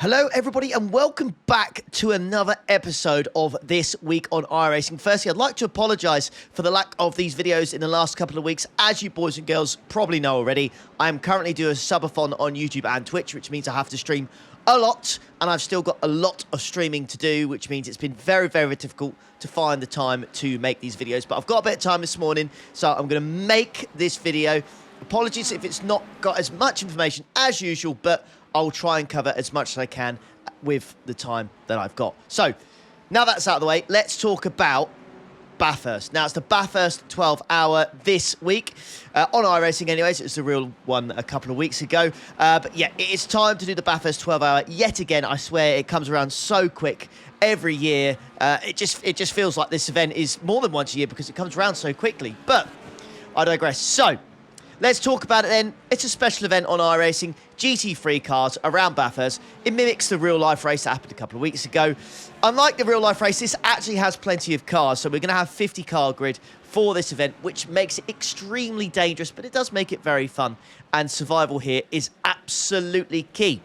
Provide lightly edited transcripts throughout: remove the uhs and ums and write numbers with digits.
Hello everybody and welcome back to another episode of This Week on iRacing. Firstly, I'd like to apologise for the lack of these videos in the last couple of weeks. As you boys and girls probably know already, I am currently doing a subathon on YouTube and Twitch, which means I have to stream a lot, and I've still got a lot of streaming to do, which means it's been very, very difficult to find the time to make these videos. But I've got a bit of time this morning, so I'm going to make this video. Apologies if it's not got as much information as usual, but I'll try and cover as much as I can with the time that I've got. So, now that's out of the way, let's talk about Bathurst. Now, it's the Bathurst 12-hour this week. On iRacing anyways, it was the real one a couple of weeks ago. But yeah, it is time to do the Bathurst 12-hour yet again. I swear, it comes around so quick every year. It just feels like this event is more than once a year because it comes around so quickly. But I digress. So, let's talk about it then. It's a special event on iRacing, GT3 cars around Bathurst. It mimics the real-life race that happened a couple of weeks ago. Unlike the real-life race, this actually has plenty of cars, so we're going to have 50-car grid for this event, which makes it extremely dangerous, but it does make it very fun, and survival here is absolutely key.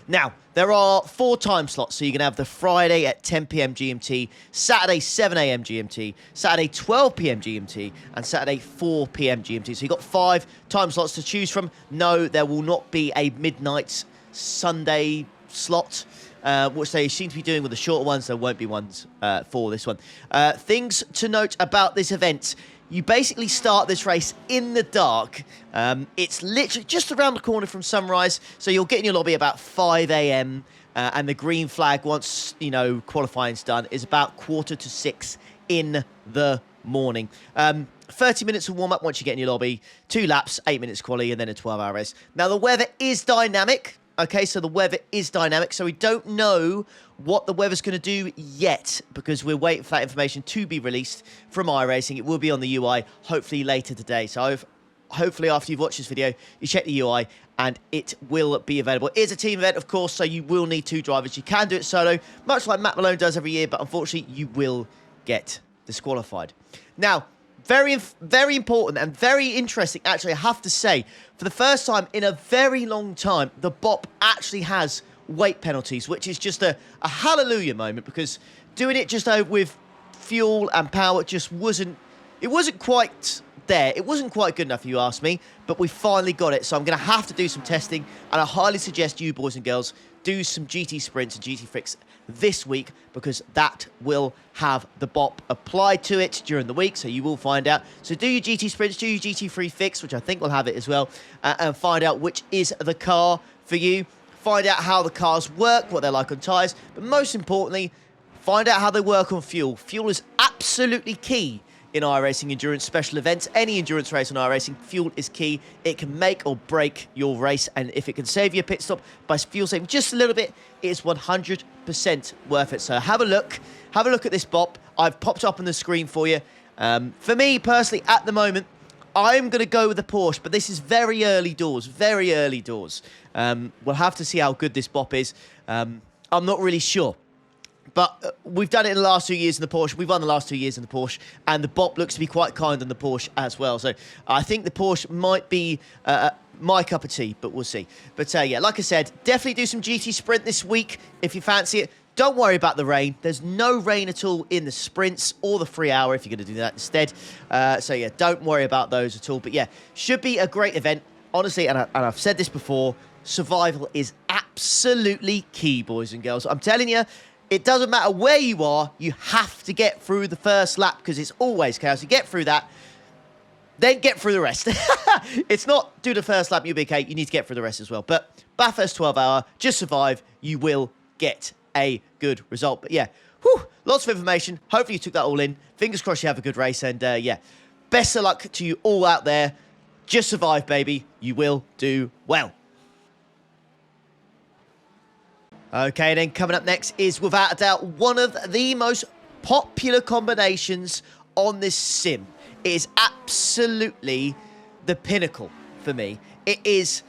Now, there are 4 time slots, so you can have the Friday at 10 PM GMT, Saturday 7 AM GMT, Saturday 12 PM GMT, and Saturday 4 PM GMT. So you've got 5 time slots to choose from. No, there will not be a midnight Sunday slot, which they seem to be doing with the shorter ones. There won't be ones for this one. Things to note about this event. You basically start this race in the dark. It's literally just around the corner from sunrise, so you'll get in your lobby about 5 AM, and the green flag, once, you know, qualifying's done, is about 5:45 in the morning. 30 minutes of warm-up once you get in your lobby, 2 laps, 8 minutes quali, and then a 12-hour race. Now, the weather is dynamic. Okay, so the weather is dynamic, so we don't know what the weather's going to do yet because we're waiting for that information to be released from iRacing. It will be on the UI, hopefully later today. So hopefully after you've watched this video, you check the UI and it will be available. It is a team event, of course, so you will need 2 drivers. You can do it solo, much like Matt Malone does every year, but unfortunately, you will get disqualified. Now, very important and very interesting, actually, I have to say. For the first time in a very long time, the BOP actually has weight penalties, which is just a hallelujah moment, because doing it just with fuel and power just wasn't quite there. It wasn't quite good enough, if you ask me, but we finally got it. So I'm going to have to do some testing, and I highly suggest you boys and girls do some GT sprints and GT fricks this week, because that will have the BOP applied to it during the week, so you will find out. So do your GT sprints, do your GT3 fix, which I think will have it as well, and find out which is the car for you. Find out how the cars work, what they're like on tyres, but most importantly, find out how they work on fuel. Fuel is absolutely key in iRacing endurance special events. Any endurance race on iRacing, fuel is key. It can make or break your race, and if it can save you a pit stop by fuel saving just a little bit, it is 100% worth it. So have a look at this BOP. I've popped up on the screen for you. For me personally, at the moment, I'm going to go with the Porsche, but this is very early doors, very early doors. We'll have to see how good this BOP is. I'm not really sure. But we've done it in the last 2 years in the Porsche. We've won the last 2 years in the Porsche. And the BOP looks to be quite kind on the Porsche as well. So I think the Porsche might be my cup of tea, but we'll see. But yeah, like I said, definitely do some GT sprint this week if you fancy it. Don't worry about the rain. There's no rain at all in the sprints or the free hour if you're going to do that instead. So yeah, don't worry about those at all. But yeah, should be a great event. Honestly, and I've said this before, survival is absolutely key, boys and girls. I'm telling you, it doesn't matter where you are, you have to get through the first lap because it's always chaos. You get through that, then get through the rest. It's not do the first lap, you'll be okay. You need to get through the rest as well. But Bathurst 12-hour, just survive, you will get a good result. But yeah, whew, lots of information. Hopefully you took that all in. Fingers crossed you have a good race. And yeah, best of luck to you all out there. Just survive, baby. You will do well. Okay, then coming up next is, without a doubt, one of the most popular combinations on this sim. It is absolutely the pinnacle for me. It is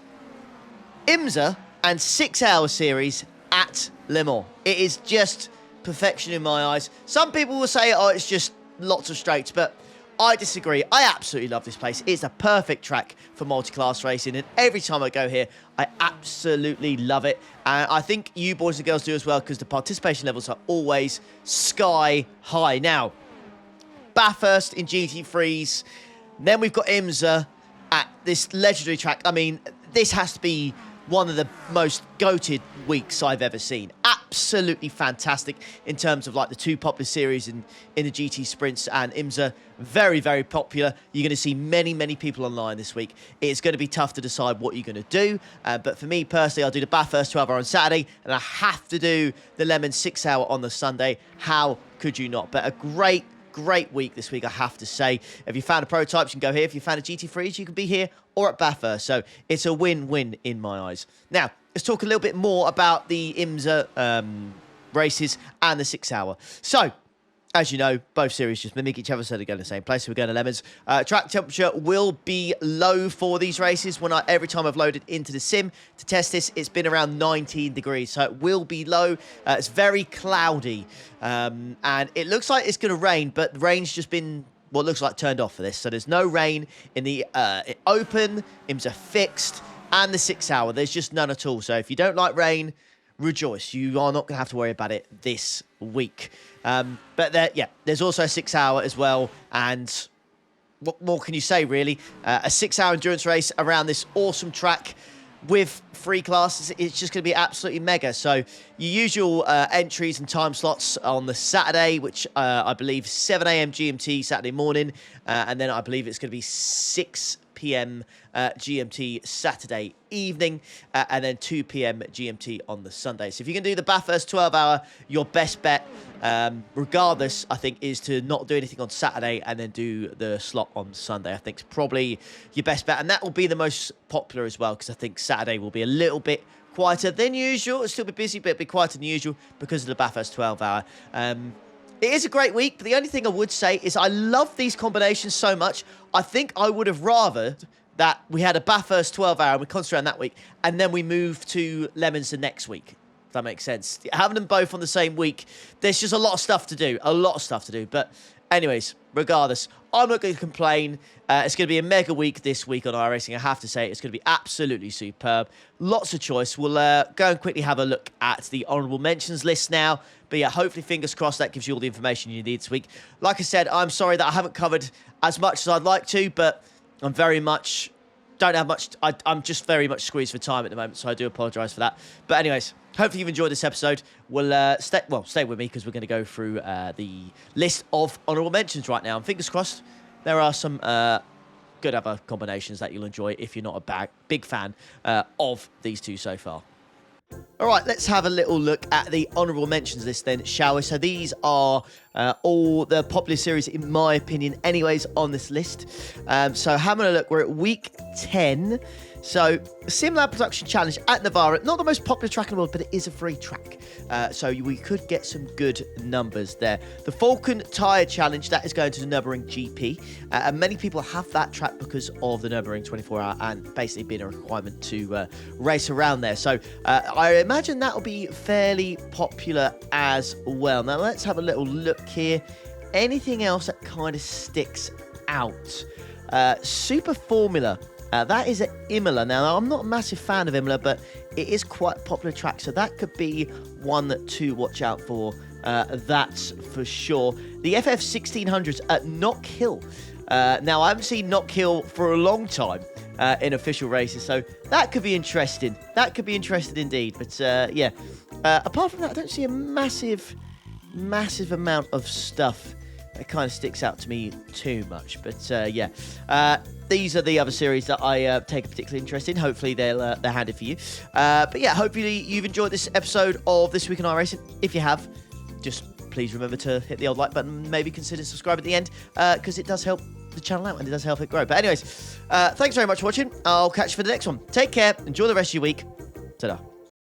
IMSA and 6-hour series at Le Mans. It is just perfection in my eyes. Some people will say, oh, it's just lots of straights, but I disagree. I absolutely love this place. It's a perfect track for multi-class racing, and every time I go here, I absolutely love it. And I think you boys and girls do as well, because the participation levels are always sky high. Now, Bathurst in GT3s, then we've got IMSA at this legendary track. I mean, this has to be one of the most goated weeks I've ever seen. Absolutely fantastic in terms of like the two popular series in the GT Sprints, and IMSA, very, very popular. You're going to see many, many people online this week. It's going to be tough to decide what you're going to do. But for me personally, I'll do the Bathurst 12 hour on Saturday, and I have to do the Lemon 6 hour on the Sunday. How could you not? But a great week this week, I have to say. If you found a prototypes, you can go here. If you found a GT3s, you can be here or at Bathurst. So it's a win-win in my eyes. Now, let's talk a little bit more about the IMSA races and the 6 hour. So, as you know, both series just mimic each other, so they go in the same place. So we're going to Lemons. Track temperature will be low for these races. Every time I've loaded into the sim to test this, it's been around 19 degrees, so it will be low. It's very cloudy, and it looks like it's going to rain, but the rain's just been what looks like turned off for this. So there's no rain in the open, IMSA fixed, and the 6 hour. There's just none at all. So if you don't like rain, rejoice. You are not going to have to worry about it this week. But there's also a 6 hour as well. And what more can you say, really? A 6 hour endurance race around this awesome track with free classes. It's just going to be absolutely mega. So your usual entries and time slots on the Saturday, which I believe 7 a.m. GMT Saturday morning. And then I believe it's going to be 6 p.m. GMT Saturday evening, and then 2 p.m. GMT on the Sunday. So if you can do the Bathurst 12 hour, your best bet, regardless, I think, is to not do anything on Saturday and then do the slot on Sunday. I think it's probably your best bet, and that will be the most popular as well, because I think Saturday will be a little bit quieter than usual. It'll still be busy, but it'll be quieter than usual because of the Bathurst 12 hour. It is a great week, but the only thing I would say is I love these combinations so much. I think I would have rathered that we had a Bathurst 12 hour and we concentrate on that week, and then we move to Lemons the next week. If that makes sense. Having them both on the same week, there's just a lot of stuff to do. But anyways, regardless, I'm not going to complain. It's going to be a mega week this week on iRacing. I have to say, it's going to be absolutely superb. Lots of choice. We'll go and quickly have a look at the honourable mentions list now. But yeah, hopefully, fingers crossed, that gives you all the information you need this week. Like I said, I'm sorry that I haven't covered as much as I'd like to, but I'm don't have much. I'm just very much squeezed for time at the moment, so I do apologise for that. But anyways, hopefully you've enjoyed this episode. We'll stay with me, because we're going to go through the list of honourable mentions right now. And fingers crossed, there are some good other combinations that you'll enjoy if you're not a big fan of these two so far. All right, let's have a little look at the honourable mentions list then, shall we? So these are all the popular series, in my opinion, anyways, on this list. So having a look, we're at week 10. So, SimLab Production Challenge at Navarra. Not the most popular track in the world, but it is a free track. So we could get some good numbers there. The Falcon Tyre Challenge, that is going to the Nürburgring GP. And many people have that track because of the Nürburgring 24 hour and basically being a requirement to race around there. So I imagine that will be fairly popular as well. Now, let's have a little look here. Anything else that kind of sticks out? Super Formula. That is at Imola. Now, I'm not a massive fan of Imola, but it is quite a popular track, so that could be one to watch out for. That's for sure. The FF1600s at Knock Hill. Now, I haven't seen Knock Hill for a long time in official races, so that could be interesting. That could be interesting indeed. But, yeah, apart from that, I don't see a massive amount of stuff that kind of sticks out to me too much. But, yeah. These are the other series that I take a particular interest in. Hopefully, they're handy for you. But yeah, hopefully you've enjoyed this episode of This Week in iRacing. If you have, just please remember to hit the old like button. Maybe consider subscribe at the end, because it does help the channel out and it does help it grow. But anyways, thanks very much for watching. I'll catch you for the next one. Take care. Enjoy the rest of your week. Ta-da.